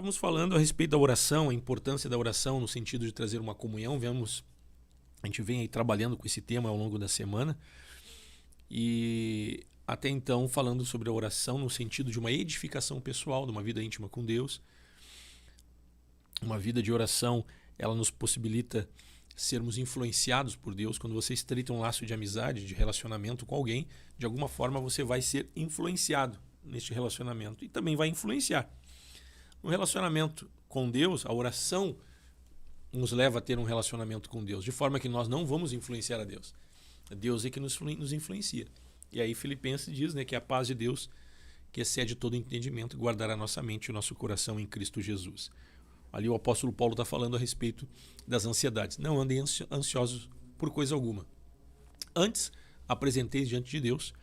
estávamos falando a respeito da oração, a importância da oração no sentido de trazer uma comunhão. A gente vem aí trabalhando com esse tema ao longo da semana e até então falando sobre a oração no sentido de uma edificação pessoal, de uma vida íntima com Deus. Uma vida de oração, ela nos possibilita sermos influenciados por Deus. Quando você estreita um laço de amizade, de relacionamento com alguém, de alguma forma você vai ser influenciado neste relacionamento e também vai influenciar. No relacionamento com Deus, a oração nos leva a ter um relacionamento com Deus, de forma que nós não vamos influenciar a Deus. Deus é que nos influencia. E aí Filipenses diz, né, que a paz de Deus, que excede todo entendimento, guardará a nossa mente e o nosso coração em Cristo Jesus. Ali o apóstolo Paulo está falando a respeito das ansiedades. Não andem ansiosos por coisa alguma. Antes, apresenteis diante de Deus,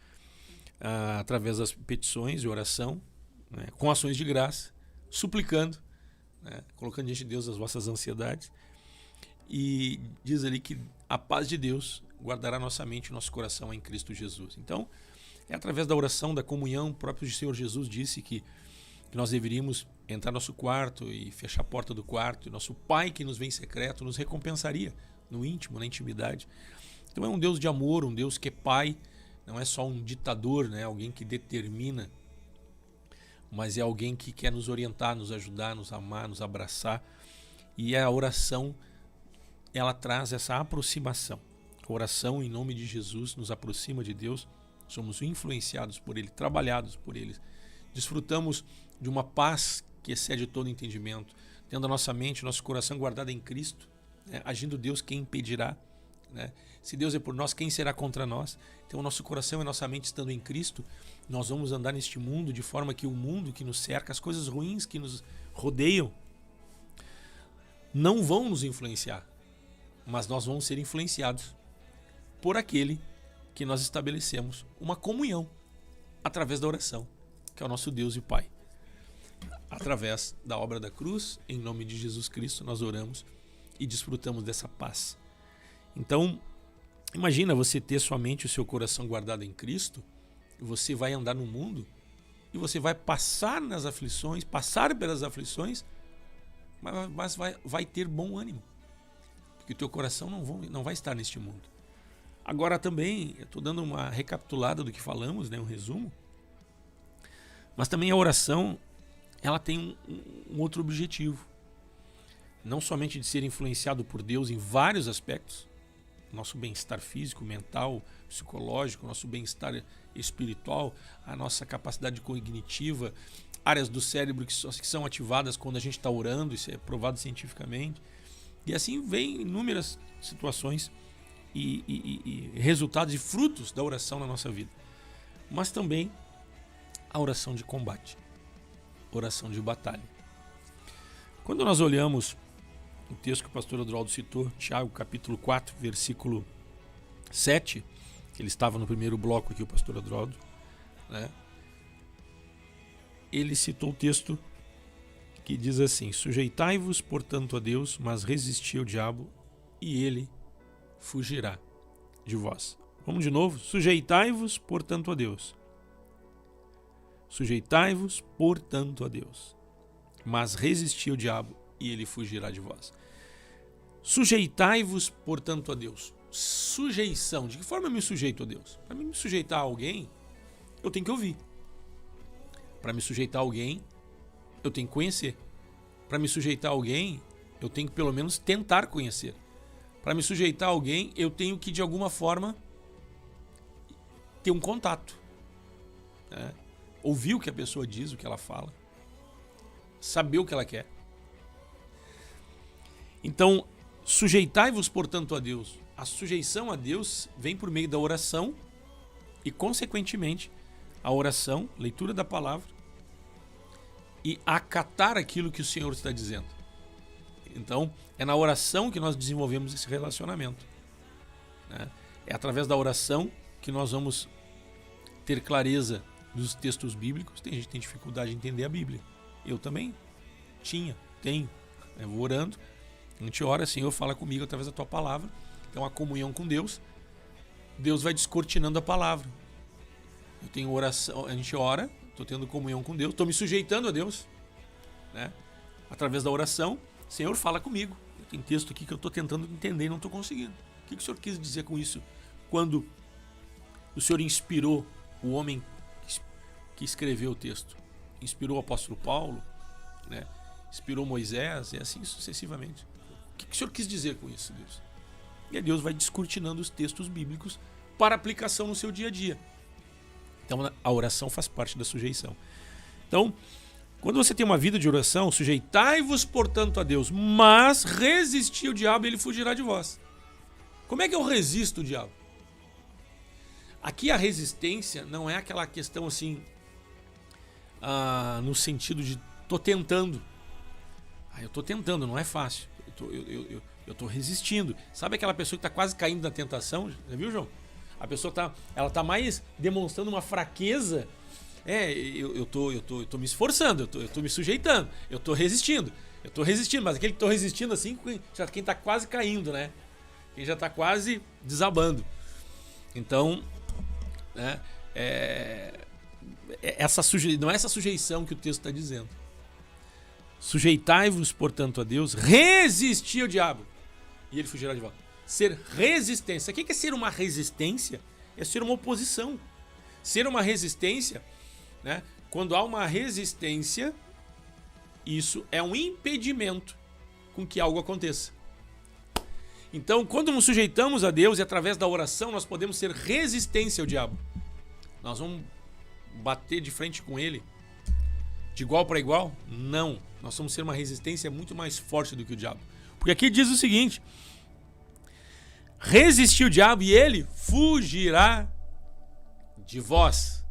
através das petições e oração, né, com ações de graça, suplicando, né, colocando diante de Deus as vossas ansiedades. E diz ali que a paz de Deus guardará nossa mente e nosso coração em Cristo Jesus. Então, é através da oração, da comunhão. O próprio Senhor Jesus disse que nós deveríamos entrar no nosso quarto e fechar a porta do quarto, e nosso Pai que nos vem em secreto nos recompensaria no íntimo, na intimidade. Então é um Deus de amor, um Deus que é Pai, não é só um ditador, né? Alguém que determina, mas é alguém que quer nos orientar, nos ajudar, nos amar, nos abraçar. E a oração, ela traz essa aproximação. A oração em nome de Jesus nos aproxima de Deus, somos influenciados por Ele, trabalhados por Ele, desfrutamos de uma paz que excede todo entendimento, tendo a nossa mente, nosso coração guardado em Cristo, né? Agindo Deus, quem impedirá? Né? Se Deus é por nós, quem será contra nós? Então o nosso coração e nossa mente estando em Cristo, nós vamos andar neste mundo de forma que o mundo que nos cerca, as coisas ruins que nos rodeiam, não vão nos influenciar, mas nós vamos ser influenciados por aquele que nós estabelecemos uma comunhão através da oração, que é o nosso Deus e Pai. Através da obra da cruz, em nome de Jesus Cristo, nós oramos e desfrutamos dessa paz. Então, imagina você ter sua mente e o seu coração guardado em Cristo, você vai andar no mundo e você vai passar nas aflições, passar pelas aflições, mas vai ter bom ânimo, porque o teu coração não vai estar neste mundo. Agora também, eu estou dando uma recapitulada do que falamos, né, um resumo, mas também a oração, ela tem um outro objetivo, não somente de ser influenciado por Deus em vários aspectos, nosso bem-estar físico, mental, psicológico, nosso bem-estar espiritual, a nossa capacidade cognitiva, áreas do cérebro que são ativadas quando a gente está orando, isso é provado cientificamente, e assim vem inúmeras situações e resultados e frutos da oração na nossa vida, mas também a oração de combate, oração de batalha. Quando nós olhamos o texto que o pastor Adroaldo citou, Tiago capítulo 4, versículo 7, ele estava no primeiro bloco aqui, o pastor Adroaldo, né? Ele citou o texto que diz assim: sujeitai-vos, portanto, a Deus, mas resisti ao diabo, e ele fugirá de vós. Vamos de novo? Sujeitai-vos, portanto, a Deus. Sujeitai-vos, portanto, a Deus, mas resisti ao diabo, e ele fugirá de vós. Sujeitai-vos, portanto, a Deus. Sujeição. De que forma eu me sujeito a Deus? Para me sujeitar a alguém, eu tenho que ouvir. Para me sujeitar a alguém, eu tenho que conhecer. Para me sujeitar a alguém, eu tenho que pelo menos tentar conhecer. Para me sujeitar a alguém, eu tenho que de alguma forma ter um contato, né? Ouvir o que a pessoa diz, o que ela fala, saber o que ela quer. Então, sujeitai-vos, portanto, a Deus. A sujeição a Deus vem por meio da oração e, consequentemente, a oração, leitura da palavra e acatar aquilo que o Senhor está dizendo. Então, é na oração que nós desenvolvemos esse relacionamento, né? É através da oração que nós vamos ter clareza dos textos bíblicos. Tem gente que tem dificuldade de entender a Bíblia. Eu também tenho. Eu vou orando, a gente ora, Senhor, fala comigo através da tua palavra. Então, a comunhão com Deus, Deus vai descortinando a palavra. Eu tenho oração, a gente ora, estou tendo comunhão com Deus, estou me sujeitando a Deus, né? através da oração, Senhor, fala comigo. Tem texto aqui que eu estou tentando entender e não estou conseguindo. O que o Senhor quis dizer com isso? Quando o Senhor inspirou o homem que escreveu o texto. Inspirou o apóstolo Paulo, né? Inspirou Moisés e assim sucessivamente. O que o Senhor quis dizer com isso, Deus? E aí Deus vai descortinando os textos bíblicos para aplicação no seu dia a dia. Então a oração faz parte da sujeição. Então, quando você tem uma vida de oração, sujeitai-vos, portanto, a Deus, mas resisti o diabo e ele fugirá de vós. Como é que eu resisto o diabo? Aqui a resistência não é aquela questão assim, no sentido de tô tentando. Eu tô tentando, não é fácil. Eu tô resistindo. Sabe aquela pessoa que está quase caindo na tentação? Já viu, João? A pessoa ela tá mais demonstrando uma fraqueza. Eu tô me esforçando, eu tô me sujeitando, eu tô resistindo, mas aquele que tô resistindo assim, quem tá quase caindo, né? Quem já tá quase desabando. Então, né, não é essa sujeição que o texto está dizendo. Sujeitai-vos, portanto, a Deus, resisti ao diabo e ele fugirá de vós. Ser resistência. O que é ser uma resistência? É ser uma oposição. Ser uma resistência, né? Quando há uma resistência, isso é um impedimento com que algo aconteça. Então, quando nos sujeitamos a Deus e através da oração nós podemos ser resistência ao diabo. Nós vamos bater de frente com ele de igual para igual? Não. Nós vamos ser uma resistência muito mais forte do que o diabo. Porque aqui diz o seguinte: resistir o diabo e ele fugirá de vós.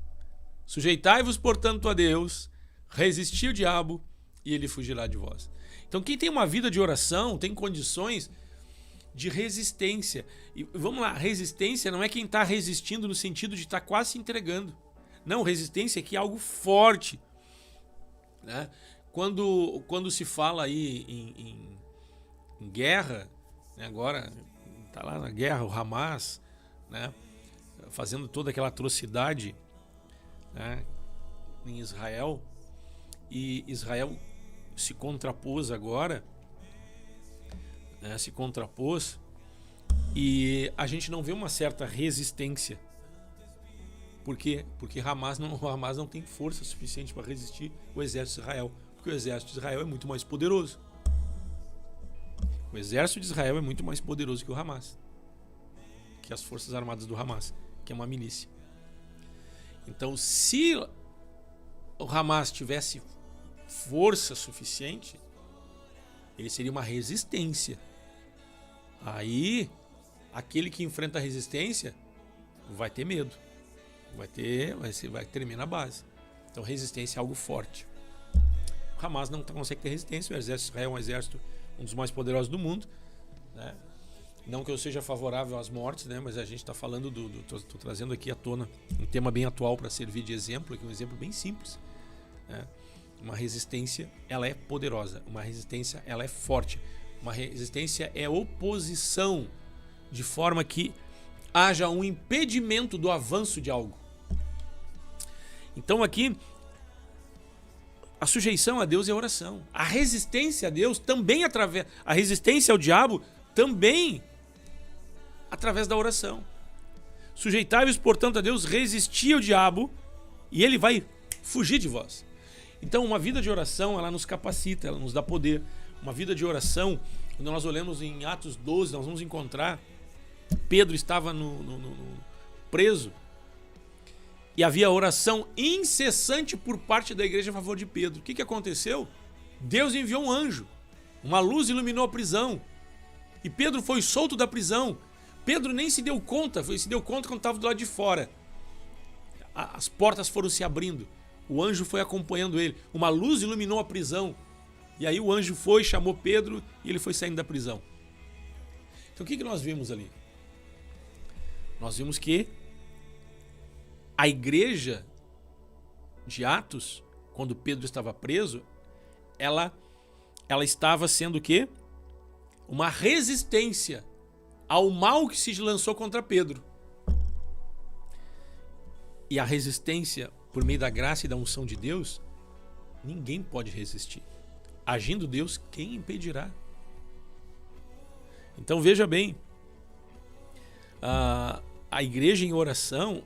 Sujeitai-vos, portanto, a Deus, resistir o diabo e ele fugirá de vós. Então, quem tem uma vida de oração tem condições de resistência. E vamos lá, resistência não é quem está resistindo no sentido de estar quase se entregando. Não, resistência é que é algo forte, né? Quando se fala aí em guerra, né? Agora está lá na guerra o Hamas, né? Fazendo toda aquela atrocidade, né? Em Israel, e Israel se contrapôs agora, né? Se contrapôs, e a gente não vê uma certa resistência. Por quê? Porque o Hamas não tem força suficiente para resistir o exército de Israel. Porque o exército de Israel é muito mais poderoso. O exército de Israel é muito mais poderoso que o Hamas. Que as forças armadas do Hamas, que é uma milícia. Então, se o Hamas tivesse força suficiente, ele seria uma resistência. Aí, aquele que enfrenta a resistência vai ter medo. Vai tremer na base. Então resistência é algo forte. O Hamas não consegue ter resistência. O exército de Israel é um exército, um dos mais poderosos do mundo, né? Não que eu seja favorável às mortes, né? Mas a gente está falando tô trazendo aqui à tona um tema bem atual para servir de exemplo, aqui um exemplo bem simples, né? Uma resistência, ela é poderosa. Uma resistência, ela é forte. Uma resistência é oposição, de forma que haja um impedimento do avanço de algo. Então aqui, a sujeição a Deus é oração. A resistência a Deus também a resistência ao diabo também através da oração. Sujeitai-vos, portanto, a Deus, resisti ao diabo e ele vai fugir de vós. Então uma vida de oração, ela nos capacita, ela nos dá poder. Uma vida de oração, quando nós olhamos em Atos 12, nós vamos encontrar Pedro estava preso e havia oração incessante por parte da igreja a favor de Pedro. O que aconteceu? Deus enviou um anjo, uma luz iluminou a prisão e Pedro foi solto da prisão. Pedro nem se deu conta, se deu conta quando estava do lado de fora. As portas foram se abrindo, o anjo foi acompanhando ele, uma luz iluminou a prisão e aí o anjo foi, chamou Pedro e ele foi saindo da prisão. Então o que nós vimos ali? Nós vimos que a igreja de Atos, quando Pedro estava preso, ela estava sendo o quê? Uma resistência ao mal que se lançou contra Pedro. E a resistência, por meio da graça e da unção de Deus, ninguém pode resistir. Agindo Deus, quem impedirá? Então veja bem, a igreja em oração,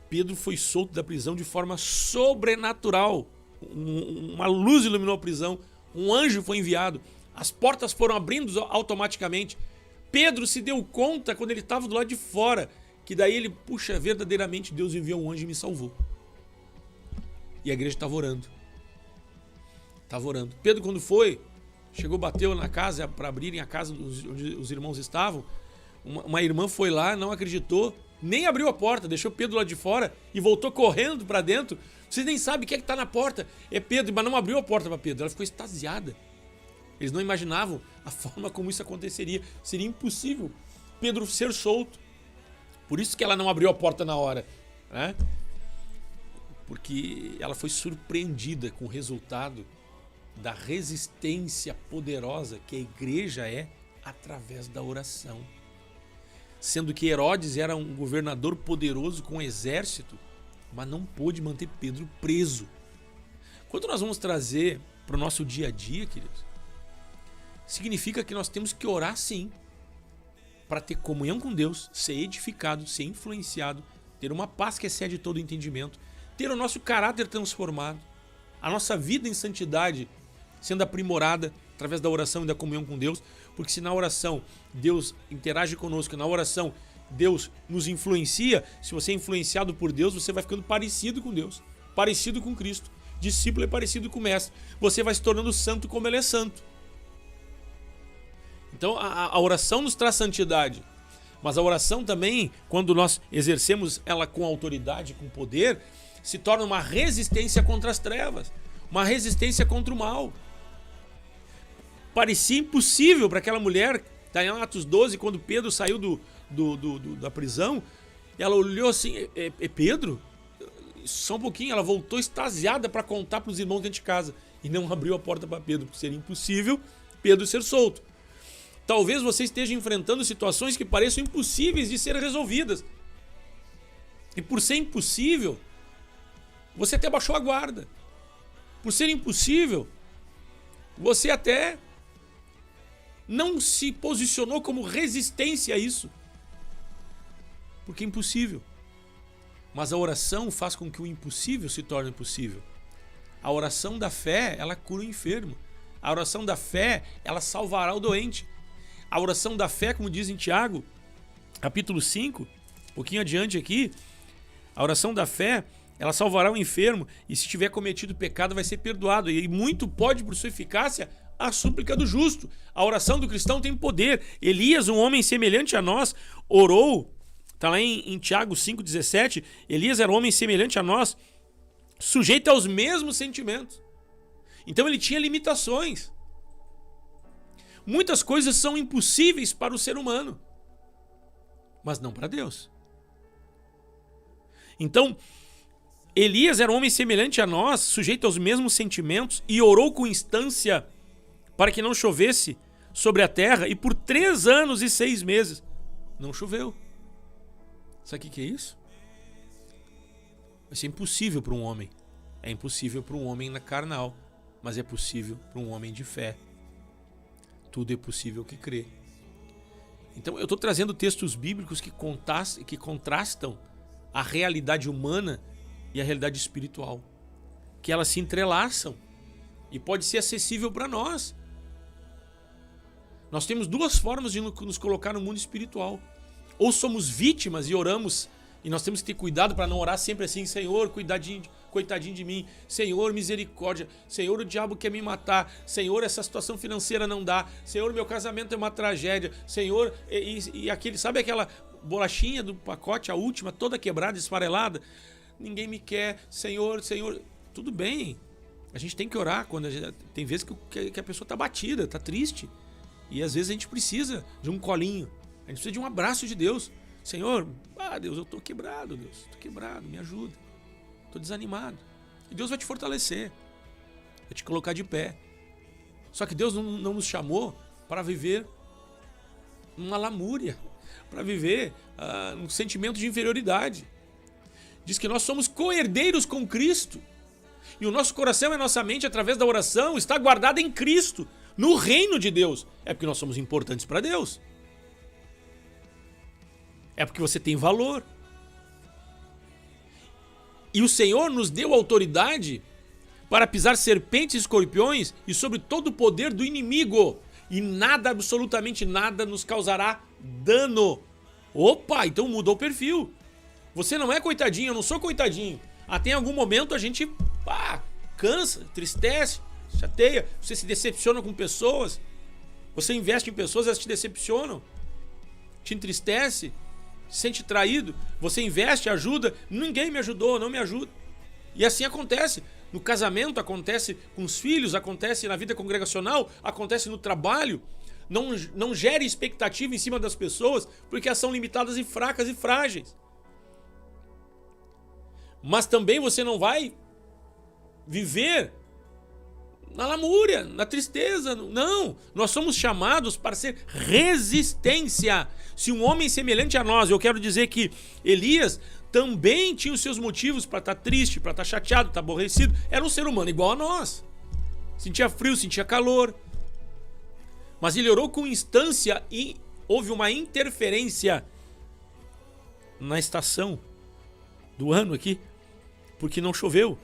Pedro foi solto da prisão de forma sobrenatural. Uma luz iluminou a prisão, um anjo foi enviado, as portas foram abrindo automaticamente. Pedro se deu conta quando ele estava do lado de fora, que daí ele, puxa, verdadeiramente Deus enviou um anjo e me salvou. E a igreja estava orando. Estava orando. Pedro, quando foi, chegou, bateu na casa para abrirem a casa onde os irmãos estavam. Uma irmã foi lá, não acreditou, nem abriu a porta, deixou Pedro lá de fora e voltou correndo para dentro. Vocês nem sabem quem é que está na porta. É Pedro, mas não abriu a porta para Pedro. Ela ficou extasiada. Eles não imaginavam a forma como isso aconteceria. Seria impossível Pedro ser solto. Por isso que ela não abriu a porta na hora, né? Porque ela foi surpreendida com o resultado da resistência poderosa que a igreja é através da oração. Sendo que Herodes era um governador poderoso com um exército, mas não pôde manter Pedro preso. Quando nós vamos trazer para o nosso dia a dia, queridos, significa que nós temos que orar sim, para ter comunhão com Deus, ser edificado, ser influenciado, ter uma paz que excede todo entendimento, ter o nosso caráter transformado, a nossa vida em santidade sendo aprimorada através da oração e da comunhão com Deus, porque se na oração Deus interage conosco, na oração Deus nos influencia, se você é influenciado por Deus, você vai ficando parecido com Deus, parecido com Cristo. Discípulo é parecido com o mestre. Você vai se tornando santo como ele é santo. Então a oração nos traz santidade, mas a oração também, quando nós exercemos ela com autoridade, com poder, se torna uma resistência contra as trevas, uma resistência contra o mal. Parecia impossível para aquela mulher, está em Atos 12, quando Pedro saiu da prisão, ela olhou assim, é Pedro? Só um pouquinho, ela voltou extasiada para contar para os irmãos dentro de casa e não abriu a porta para Pedro, porque seria impossível Pedro ser solto. Talvez você esteja enfrentando situações que pareçam impossíveis de ser resolvidas. E por ser impossível, você até baixou a guarda. Por ser impossível, você até não se posicionou como resistência a isso. Porque é impossível. Mas a oração faz com que o impossível se torne possível. A oração da fé, ela cura o enfermo. A oração da fé, ela salvará o doente. A oração da fé, como diz em Tiago, capítulo 5, um pouquinho adiante aqui, a oração da fé, ela salvará o enfermo e se tiver cometido pecado vai ser perdoado. E muito pode, por sua eficácia, a súplica do justo. A oração do cristão tem poder. Elias, um homem semelhante a nós, orou, está lá em Tiago 5,17, Elias era um homem semelhante a nós, sujeito aos mesmos sentimentos. Então ele tinha limitações. Muitas coisas são impossíveis para o ser humano, mas não para Deus. Então, Elias era um homem semelhante a nós, sujeito aos mesmos sentimentos, e orou com instância para que não chovesse sobre a terra, e por 3 anos e 6 meses não choveu. Sabe o que é isso? Vai ser impossível para um homem. É impossível para um homem na carnal, mas é possível para um homem de fé. Tudo é possível que crê. Então eu estou trazendo textos bíblicos que contrastam a realidade humana e a realidade espiritual. Que elas se entrelaçam e pode ser acessível para nós. Nós temos 2 formas de nos colocar no mundo espiritual. Ou somos vítimas e oramos, e nós temos que ter cuidado para não orar sempre assim: Senhor, coitadinho de mim, Senhor, misericórdia, Senhor, o diabo quer me matar, Senhor, essa situação financeira não dá, Senhor, meu casamento é uma tragédia, Senhor, e aquele, sabe aquela bolachinha do pacote, a última, toda quebrada, esfarelada? Ninguém me quer, Senhor, tudo bem, a gente tem que orar quando tem vezes que a pessoa está batida, está triste, e às vezes a gente precisa de um colinho, a gente precisa de um abraço de Deus. Senhor, Deus, eu estou quebrado, Deus, estou quebrado, me ajuda, estou desanimado. E Deus vai te fortalecer, vai te colocar de pé. Só que Deus não nos chamou para viver uma lamúria, para viver um sentimento de inferioridade. Diz que nós somos co-herdeiros com Cristo. E o nosso coração e a nossa mente, através da oração, está guardada em Cristo, no reino de Deus. É porque nós somos importantes para Deus. É porque você tem valor. E o Senhor nos deu autoridade para pisar serpentes e escorpiões e sobre todo o poder do inimigo. E nada, absolutamente nada, nos causará dano. Opa, então mudou o perfil. Você não é coitadinho, eu não sou coitadinho. Até em algum momento a gente cansa, tristece, chateia. Você se decepciona com pessoas. Você investe em pessoas, elas te decepcionam. Te entristece. Se sente traído. Você investe, ajuda. Ninguém me ajudou, não me ajuda. E assim acontece. No casamento, acontece com os filhos, acontece na vida congregacional, acontece no trabalho. Não gere expectativa em cima das pessoas, porque elas são limitadas e fracas e frágeis. Mas também você não vai viver na lamúria, na tristeza. Não, nós somos chamados para ser resistência. Se um homem semelhante a nós, eu quero dizer que Elias também tinha os seus motivos para estar triste, para estar chateado, estar aborrecido. Era um ser humano igual a nós. Sentia frio, sentia calor. Mas ele orou com instância e houve uma interferência na estação do ano aqui, porque não choveu.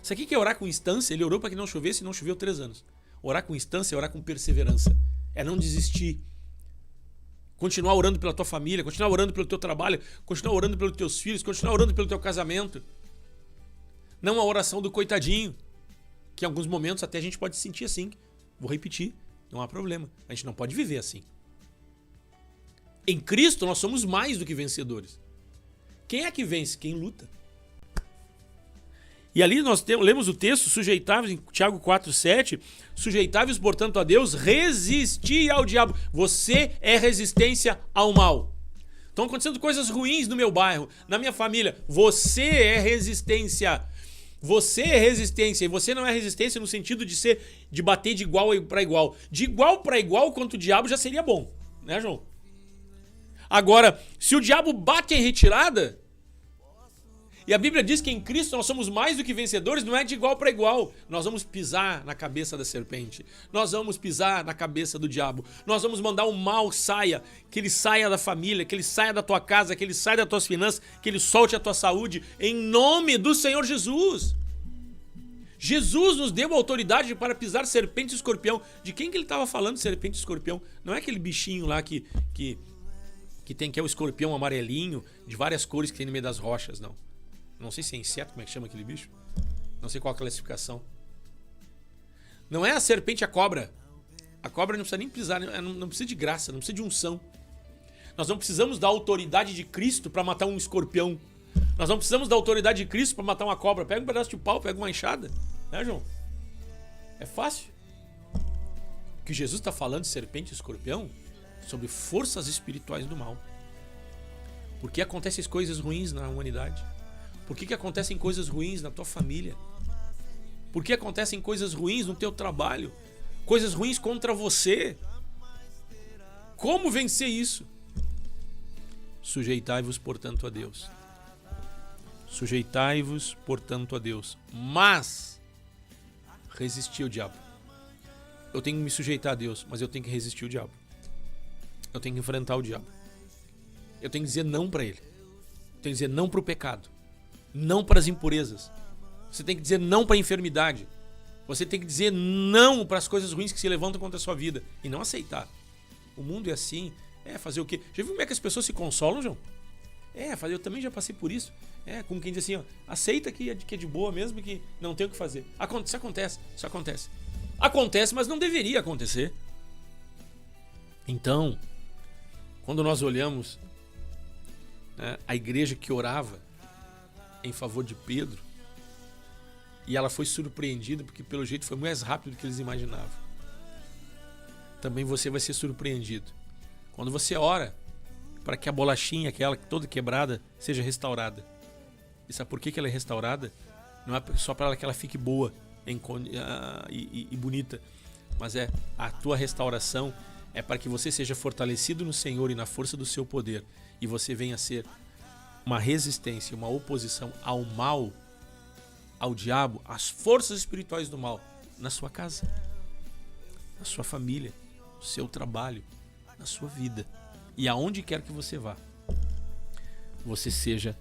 Isso aqui que é orar com instância. Ele orou para que não chovesse e não choveu 3 anos. Orar com instância é orar com perseverança. É não desistir. Continuar orando pela tua família, continuar orando pelo teu trabalho, continuar orando pelos teus filhos, continuar orando pelo teu casamento. Não a oração do coitadinho, que em alguns momentos até a gente pode se sentir assim. Vou repetir, não há problema. A gente não pode viver assim. Em Cristo nós somos mais do que vencedores. Quem é que vence? Quem luta. E ali nós lemos o texto, sujeitáveis, em Tiago 4,7, sujeitáveis, portanto, a Deus, resisti ao diabo. Você é resistência ao mal. Estão acontecendo coisas ruins no meu bairro, na minha família. Você é resistência. Você é resistência. E você não é resistência no sentido de bater de igual para igual. De igual para igual contra o diabo já seria bom, né, João? Agora, se o diabo bate em retirada, e a Bíblia diz que em Cristo nós somos mais do que vencedores, não é de igual para igual. Nós vamos pisar na cabeça da serpente. Nós vamos pisar na cabeça do diabo. Nós vamos mandar o mal saia, que ele saia da família, que ele saia da tua casa, que ele saia das tuas finanças, que ele solte a tua saúde, em nome do Senhor Jesus. Jesus nos deu autoridade para pisar serpente e escorpião. De quem que ele estava falando, serpente e escorpião? Não é aquele bichinho lá que é o escorpião amarelinho, de várias cores que tem no meio das rochas, não. Não sei se é inseto, como é que chama aquele bicho. Não sei qual a classificação. Não é a serpente e a cobra. A cobra não precisa nem pisar, não precisa de graça, não precisa de unção. Nós não precisamos da autoridade de Cristo para matar um escorpião. Nós não precisamos da autoridade de Cristo para matar uma cobra. Pega um pedaço de pau, pega uma enxada. Né, João? É fácil. O que Jesus está falando de serpente e escorpião, sobre forças espirituais do mal. Por que acontecem coisas ruins na humanidade? Por que acontecem coisas ruins na tua família? Por que acontecem coisas ruins no teu trabalho? Coisas ruins contra você? Como vencer isso? Sujeitai-vos, portanto, a Deus. Sujeitai-vos, portanto, a Deus. Mas resistir ao diabo. Eu tenho que me sujeitar a Deus, mas eu tenho que resistir ao diabo. Eu tenho que enfrentar o diabo. Eu tenho que dizer não para ele. Eu tenho que dizer não para o pecado. Não para as impurezas. Você tem que dizer não para a enfermidade. Você tem que dizer não para as coisas ruins que se levantam contra a sua vida. E não aceitar. O mundo é assim. Fazer o quê? Já viu como é que as pessoas se consolam, João? Eu também já passei por isso. Como quem diz assim, ó, aceita que é de boa mesmo, que não tem o que fazer. Isso acontece. Acontece, mas não deveria acontecer. Então, quando nós olhamos, né, a igreja que orava em favor de Pedro, e ela foi surpreendida, porque pelo jeito foi mais rápido do que eles imaginavam. Também você vai ser surpreendido. Quando você ora para que a bolachinha, aquela toda quebrada, seja restaurada. E sabe por que ela é restaurada? Não é só para que ela fique boa e bonita, mas a tua restauração é para que você seja fortalecido no Senhor e na força do seu poder, e você venha a ser uma resistência, uma oposição ao mal ao diabo, às forças espirituais do mal, na sua casa, na sua família, no seu trabalho, na sua vida. E aonde quer que você vá, você seja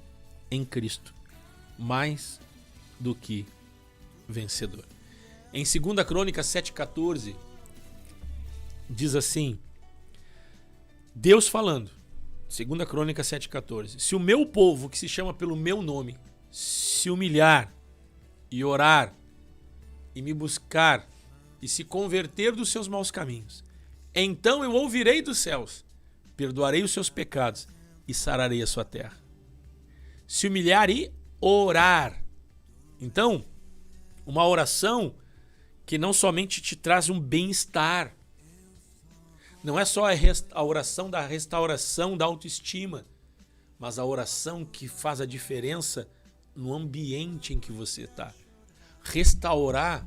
em Cristo mais do que vencedor. Em 2 Crônicas 7,14, diz assim, Deus falando, 2 Crônicas 7,14, se o meu povo, que se chama pelo meu nome, se humilhar e orar e me buscar e se converter dos seus maus caminhos, então eu ouvirei dos céus, perdoarei os seus pecados e sararei a sua terra. Se humilhar e orar. Então, uma oração que não somente te traz um bem-estar, não é só a oração da restauração da autoestima, mas a oração que faz a diferença no ambiente em que você está. Restaurar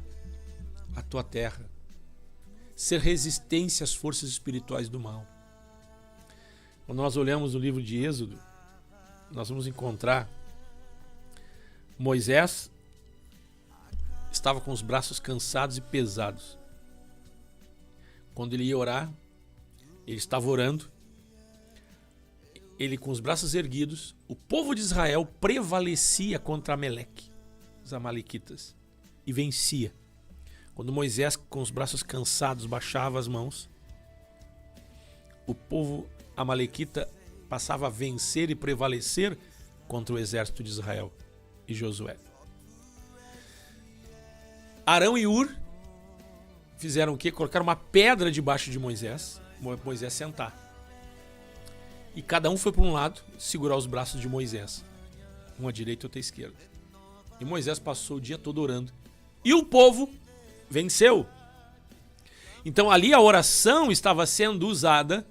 a tua terra. Ser resistência às forças espirituais do mal. Quando nós olhamos o livro de Êxodo, nós vamos encontrar Moisés estava com os braços cansados e pesados. Quando ele ia orar, ele estava orando, ele com os braços erguidos, o povo de Israel prevalecia contra Amaleque, os amalequitas, e vencia. Quando Moisés, com os braços cansados, baixava as mãos, o povo amalequita passava a vencer e prevalecer contra o exército de Israel e Josué. Arão e Ur fizeram o quê? Colocaram uma pedra debaixo de Moisés sentar. E cada um foi para um lado segurar os braços de Moisés, um à direita e outro à esquerda. E Moisés passou o dia todo orando. E o povo venceu. Então ali a oração estava sendo usada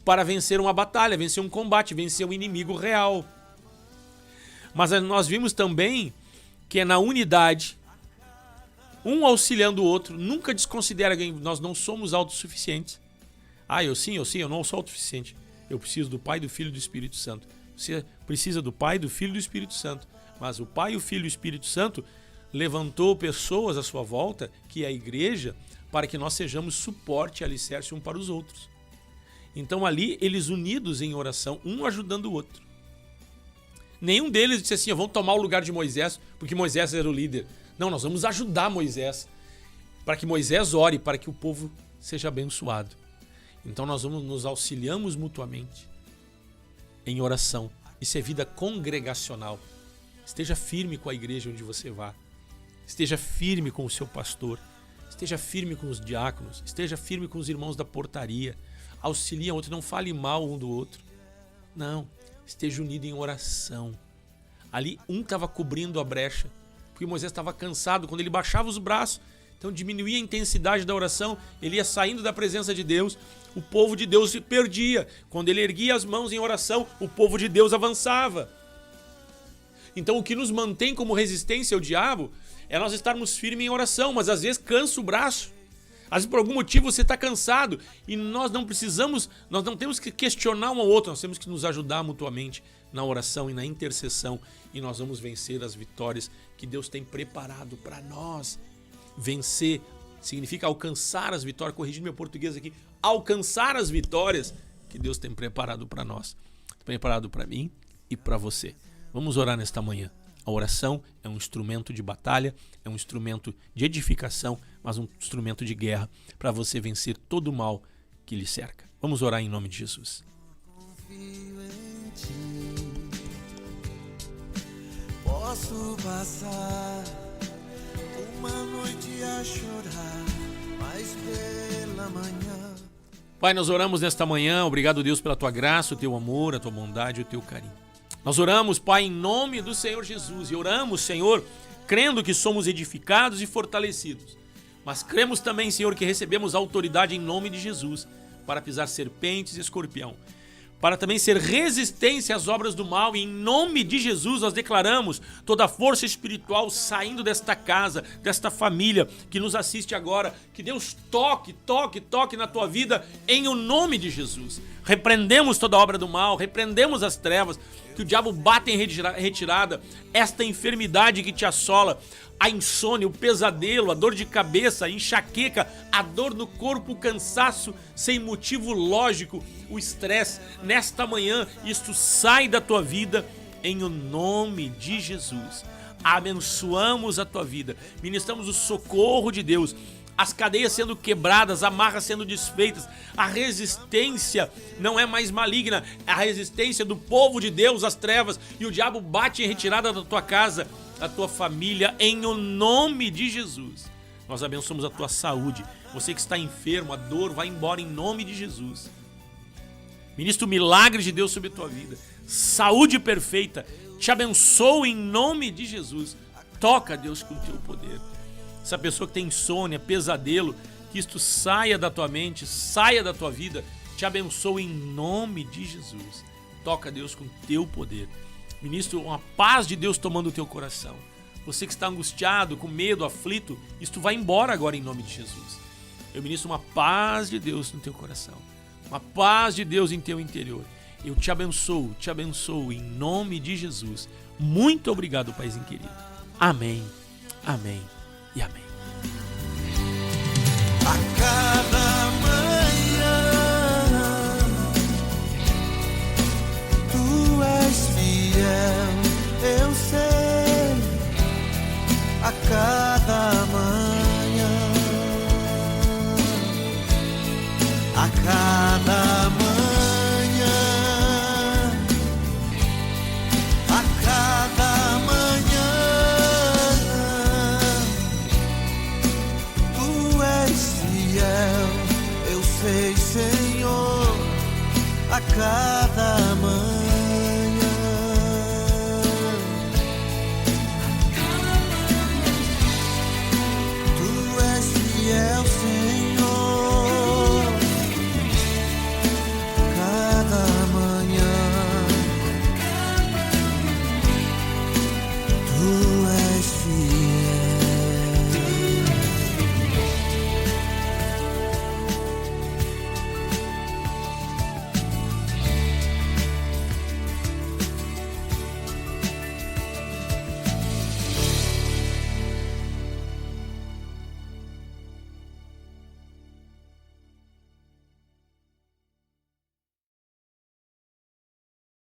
para vencer uma batalha, vencer um combate, vencer um inimigo real. Mas nós vimos também que é na unidade, um auxiliando o outro, nunca desconsidera alguém. Nós não somos autossuficientes. Eu não sou autossuficiente. Eu preciso do Pai, do Filho e do Espírito Santo. Você precisa do Pai, do Filho e do Espírito Santo. Mas o Pai, o Filho e o Espírito Santo levantou pessoas à sua volta, que é a igreja, para que nós sejamos suporte e alicerce um para os outros. Então ali, eles unidos em oração, um ajudando o outro. Nenhum deles disse assim, vamos tomar o lugar de Moisés, porque Moisés era o líder. Não, nós vamos ajudar Moisés, para que Moisés ore, para que o povo seja abençoado. Então nós nos auxiliamos mutuamente em oração. Isso é vida congregacional. Esteja firme com a igreja onde você vá. Esteja firme com o seu pastor. Esteja firme com os diáconos. Esteja firme com os irmãos da portaria. Auxilie o outro, não fale mal um do outro. Não, esteja unido em oração. Ali um estava cobrindo a brecha, porque Moisés estava cansado. Quando ele baixava os braços, então diminuía a intensidade da oração, ele ia saindo da presença de Deus, o povo de Deus se perdia. Quando ele erguia as mãos em oração, o povo de Deus avançava. Então o que nos mantém como resistência ao diabo é nós estarmos firmes em oração, mas às vezes cansa o braço. Às vezes por algum motivo você está cansado e nós não temos que questionar um ao outro, nós temos que nos ajudar mutuamente na oração e na intercessão, e nós vamos vencer as vitórias que Deus tem preparado para nós. Vencer significa alcançar as vitórias, corrigindo meu português aqui, alcançar as vitórias que Deus tem preparado para nós, preparado para mim e para você. Vamos orar nesta manhã. A oração é um instrumento de batalha, é um instrumento de edificação, mas um instrumento de guerra para você vencer todo o mal que lhe cerca. Vamos orar em nome de Jesus. Confio em ti, posso passar uma noite a chorar, mas pela manhã. Pai, nós oramos nesta manhã, obrigado Deus pela tua graça, o teu amor, a tua bondade e o teu carinho. Nós oramos, Pai, em nome do Senhor Jesus, e oramos, Senhor, crendo que somos edificados e fortalecidos. Mas cremos também, Senhor, que recebemos autoridade em nome de Jesus para pisar serpentes e escorpião, para também ser resistência às obras do mal, e em nome de Jesus nós declaramos toda a força espiritual saindo desta casa, desta família que nos assiste agora, que Deus toque na tua vida em o nome de Jesus. Repreendemos toda obra do mal, repreendemos as trevas, que o diabo bata em retirada, esta enfermidade que te assola, a insônia, o pesadelo, a dor de cabeça, a enxaqueca, a dor no corpo, o cansaço sem motivo lógico, o estresse. Nesta manhã, isto sai da tua vida em o nome de Jesus. Abençoamos a tua vida, ministramos o socorro de Deus, as cadeias sendo quebradas, amarras sendo desfeitas, a resistência não é mais maligna, a resistência do povo de Deus às trevas, e o diabo bate em retirada da tua casa, da tua família, em o nome de Jesus. Nós abençoamos a tua saúde, você que está enfermo, a dor vai embora em nome de Jesus. Ministro o milagre de Deus sobre a tua vida, saúde perfeita, te abençoo em nome de Jesus. Toca, Deus, com o teu poder. Essa pessoa que tem insônia, pesadelo, que isto saia da tua mente, saia da tua vida, te abençoo em nome de Jesus. Toca, Deus, com o teu poder. Ministro, uma paz de Deus tomando o teu coração. Você que está angustiado, com medo, aflito, isto vai embora agora em nome de Jesus. Eu ministro uma paz de Deus no teu coração, uma paz de Deus em teu interior. Eu te abençoo em nome de Jesus. Muito obrigado, Paizinho querido. Amém, amém e amém. A cada manhã tu és fiel, eu sei. A cada manhã, a cada manhã, a cada manhã tu és fiel, eu sei, Senhor. A cada